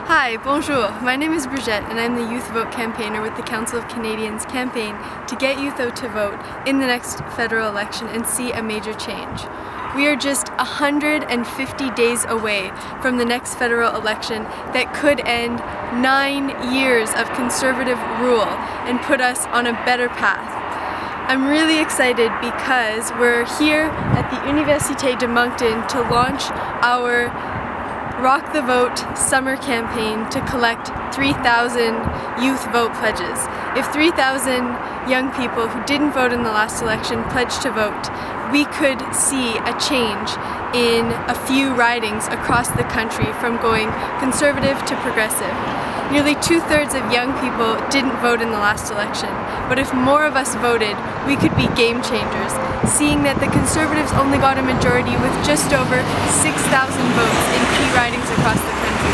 Hi, bonjour. My name is Brigitte and I'm the Youth Vote campaigner with the Council of Canadians campaign to get youth out to vote in the next federal election and see a major change. We are just 150 days away from the next federal election that could end 9 years of conservative rule and put us on a better path. I'm really excited because we're here at the Université de Moncton to launch our Rock the Vote summer campaign to collect 3,000 youth vote pledges. If 3,000 young people who didn't vote in the last election pledged to vote, we could see a change in a few ridings across the country from going conservative to progressive. Nearly 2/3 of young people didn't vote in the last election, but if more of us voted, we could be game changers, seeing that the Conservatives only got a majority with just over 6,000 votes in key ridings across the country.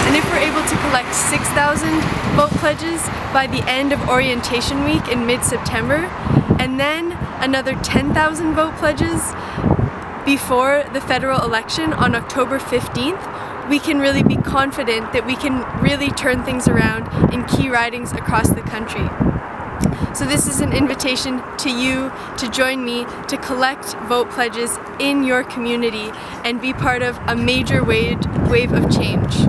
And if we're able to collect 6,000 vote pledges by the end of orientation week in mid-September, and then another 10,000 vote pledges before the federal election on October 15th, we can really be confident that we can really turn things around in key ridings across the country. So this is an invitation to you to join me to collect vote pledges in your community and be part of a major wave of change.